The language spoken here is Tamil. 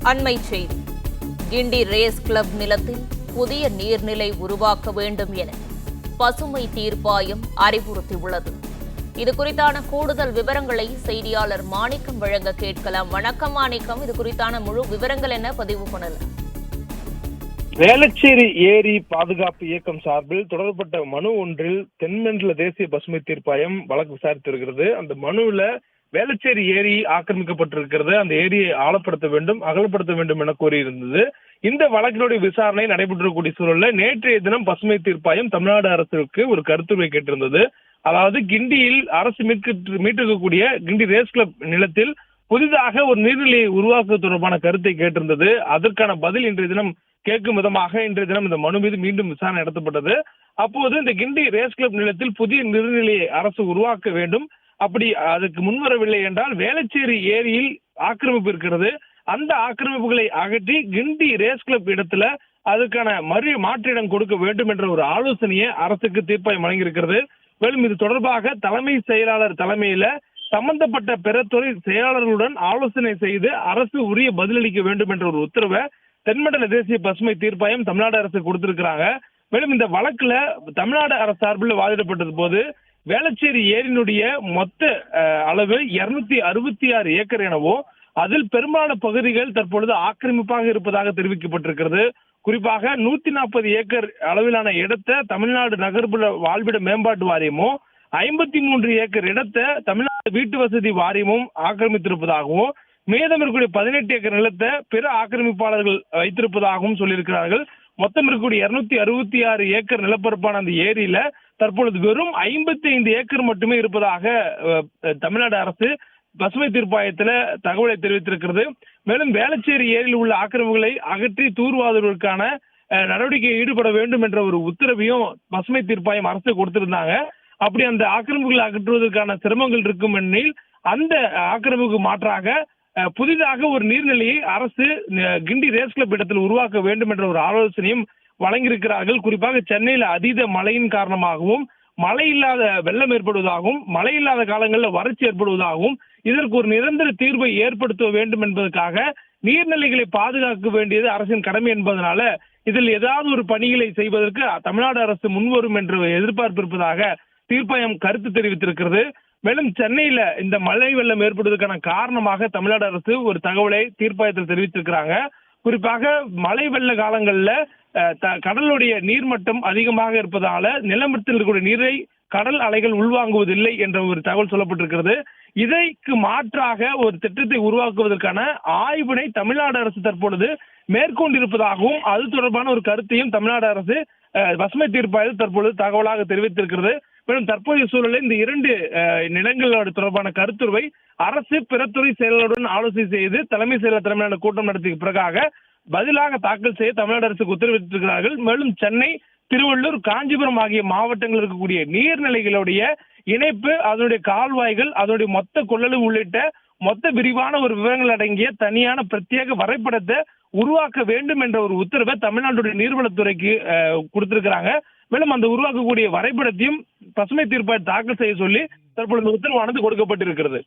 அண்மை செய்தி. கிண்டி ரேஸ் கிளப் நிலத்தில் புதிய நீர்நிலை உருவாக்க வேண்டும் என பசுமை தீர்ப்பாயம் அறிவுறுத்தியுள்ளது. இது குறித்தான கூடுதல் விவரங்களை செய்தியாளர் மாணிக்கம் வழங்க கேட்கலாம். வணக்கம் மாணிக்கம், இது குறித்தான முழு விவரங்கள் என்ன பதிவு பண்ணலாம்? வேளச்சேரி ஏரி பாதுகாப்பு இயக்கம் சார்பில் தொடரப்பட்ட மனு ஒன்றில் தென்மண்டல தேசிய பசுமை தீர்ப்பாயம் வழக்கு விசாரித்து வருகிறது. அந்த மனுவில் வேளச்சேரி ஏரி ஆக்கிரமிக்கப்பட்டிருக்கிறது, அந்த ஏரியை ஆழப்படுத்த வேண்டும், அகலப்படுத்த வேண்டும் என கோரியிருந்தது. இந்த வழக்கினுடைய விசாரணை நடைபெற்றக்கூடிய சூழலில் நேற்றைய தினம் பசுமை தீர்ப்பாயம் தமிழ்நாடு அரசுக்கு ஒரு கருத்துரை கேட்டிருந்தது. அதாவது கிண்டியில் அரசு மீட்டிருக்கக்கூடிய கிண்டி ரேஸ் கிளப் நிலத்தில் புதிதாக ஒரு நீர்நிலையை உருவாக்குவது தொடர்பான கருத்தை கேட்டிருந்தது. அதற்கான பதில் இன்றைய தினம் கேட்கும் விதமாக இன்றைய தினம் இந்த மனு மீது மீண்டும் விசாரணை நடத்தப்பட்டது. அப்போது இந்த கிண்டி ரேஸ் கிளப் நிலத்தில் புதிய நீர்நிலையை அரசு உருவாக்க வேண்டும், அப்படி அதுக்கு முன்வரவில்லை என்றால் வேளச்சேரி ஏரியில் ஆக்கிரமிப்பு இருக்கிறது, அந்த ஆக்கிரமிப்புகளை அகற்றி கிண்டி ரேஸ் கிளப் இடத்துல அதுக்கான மாற்றிடம் கொடுக்க வேண்டும் என்ற ஒரு ஆலோசனையை அரசுக்கு தீர்ப்பாயம் வழங்கியிருக்கிறது. மேலும் இது தொடர்பாக தலைமை செயலாளர் தலைமையில சம்பந்தப்பட்ட பிற துறை செயலாளர்களுடன் ஆலோசனை செய்து அரசு உரிய பதிலளிக்க வேண்டும் என்ற ஒரு உத்தரவை தென்மண்டல தேசிய பசுமை தீர்ப்பாயம் தமிழ்நாடு அரசு கொடுத்திருக்கிறாங்க. மேலும் இந்த வழக்குல தமிழ்நாடு அரசு சார்பில் வாதிடப்பட்டது போது வேளச்சேரி ஏரியினுடைய மொத்த அளவு 266 ஏக்கர் எனவோ, அதில் பெரும்பாலான பகுதிகள் தற்பொழுது ஆக்கிரமிப்பாக இருப்பதாக தெரிவிக்கப்பட்டிருக்கிறது. குறிப்பாக 140 ஏக்கர் அளவிலான இடத்தை தமிழ்நாடு நகர்ப்புற வாழ்விட மேம்பாட்டு வாரியமும் 53 ஏக்கர் இடத்தை தமிழ்நாடு வீட்டு வசதி வாரியமும் ஆக்கிரமித்திருப்பதாகவும், மீதம் இருக்கக்கூடிய 18 ஏக்கர் நிலத்தை பிற ஆக்கிரமிப்பாளர்கள் வைத்திருப்பதாகவும் சொல்லியிருக்கிறார்கள். மொத்தம் இருக்கக்கூடிய 266 ஏக்கர் நிலப்பரப்பான அந்த ஏரியில தற்பொழுது வெறும் 55 ஏக்கர் மட்டுமே இருப்பதாக தமிழ்நாடு அரசு பசுமை தீர்ப்பாயத்துல தகவலை தெரிவித்திருக்கிறது. மேலும் வேளச்சேரி ஏரியில் உள்ள ஆக்கிரமிப்புகளை அகற்றி தூர்வாருவதற்கான நடவடிக்கை ஈடுபட வேண்டும் என்ற ஒரு உத்தரவையும் பசுமை தீர்ப்பாயம் அரசு கொடுத்திருந்தாங்க. அப்படி அந்த ஆக்கிரமிப்புகளை அகற்றுவதற்கான சிரமங்கள் இருக்கும் எனில் அந்த ஆக்கிரமிப்புக்கு மாற்றாக புதிதாக ஒரு நீர்நிலையை அரசு கிண்டி ரேஸ் கிளப் இடத்தில் உருவாக்க வேண்டும் என்ற ஒரு ஆலோசனையும் வழங்கியிருக்கிறார்கள். குறிப்பாக சென்னையில் அதீத மழையின் காரணமாகவும் மழை இல்லாத வெள்ளம் ஏற்படுவதாகவும், மழை இல்லாத காலங்களில் வறட்சி ஏற்படுவதாகவும், இதற்கு ஒரு நிரந்தர தீர்வை ஏற்படுத்த வேண்டும் என்பதற்காக நீர்நிலைகளை பாதுகாக்க வேண்டியது அரசின் கடமை என்பதனால இதில் ஏதாவது ஒரு பணிகளை செய்வதற்கு தமிழ்நாடு அரசு முன்வரும் என்று எதிர்பார்ப்பு இருப்பதாக தீர்ப்பாயம் கருத்து தெரிவித்திருக்கிறது. மேலும் சென்னையில இந்த மழை வெள்ளம் ஏற்படுவதற்கான காரணமாக தமிழ்நாடு அரசு ஒரு தகவலை தீர்ப்பாயத்தில் தெரிவித்திருக்கிறாங்க. குறிப்பாக மழை வெள்ள காலங்களில் கடலுடைய நீர்மட்டம் அதிகமாக இருப்பதால நிலமட்டத்தில் இருக்கக்கூடிய நீரை கடல் அலைகள் உள்வாங்குவதில்லை என்ற ஒரு தகவல் சொல்லப்பட்டிருக்கிறது. இதற்கு மாற்றாக ஒரு திட்டத்தை உருவாக்குவதற்கான ஆய்வினை தமிழ்நாடு அரசு தற்பொழுது மேற்கொண்டிருப்பதாகவும் அது தொடர்பான ஒரு கருத்தையும் தமிழ்நாடு அரசு பசுமை தீர்ப்பாயத்தில் தற்பொழுது தகவலாக தெரிவித்திருக்கிறது. மேலும் தற்போதைய சூழலில் இந்த 2 நிலங்களோட தொடர்பான கருத்துருவை அரசு பிறத்துறை செயலருடன் ஆலோசனை செய்து தலைமை செயலர் தலைமையிலான கூட்டம் நடத்திய பிறகாக பதிலாக தாக்கல் செய்ய தமிழ்நாடு அரசுக்கு உத்தரவிட்டிருக்கிறார்கள். மேலும் சென்னை, திருவள்ளூர், காஞ்சிபுரம் ஆகிய மாவட்டங்களில் இருக்கக்கூடிய நீர்நிலைகளுடைய இணைப்பு, அதனுடைய கால்வாய்கள், அதனுடைய மொத்த கொள்ளளவு உள்ளிட்ட மொத்த விரிவான ஒரு விவரங்கள் அடங்கிய தனியான பிரத்யேக வரைபடத்தை உருவாக்க வேண்டும் என்ற ஒரு உத்தரவை தமிழ்நாட்டுடைய நீர்வளத்துறைக்கு கொடுத்திருக்கிறாங்க. மேலும் அந்த உருவாக்கக்கூடிய வரைபடத்தையும் பசுமை தீர்ப்பாயம் தாக்கல் செய்ய சொல்லி தற்பொழுது உத்தரவானது கொடுக்கப்பட்டிருக்கிறது.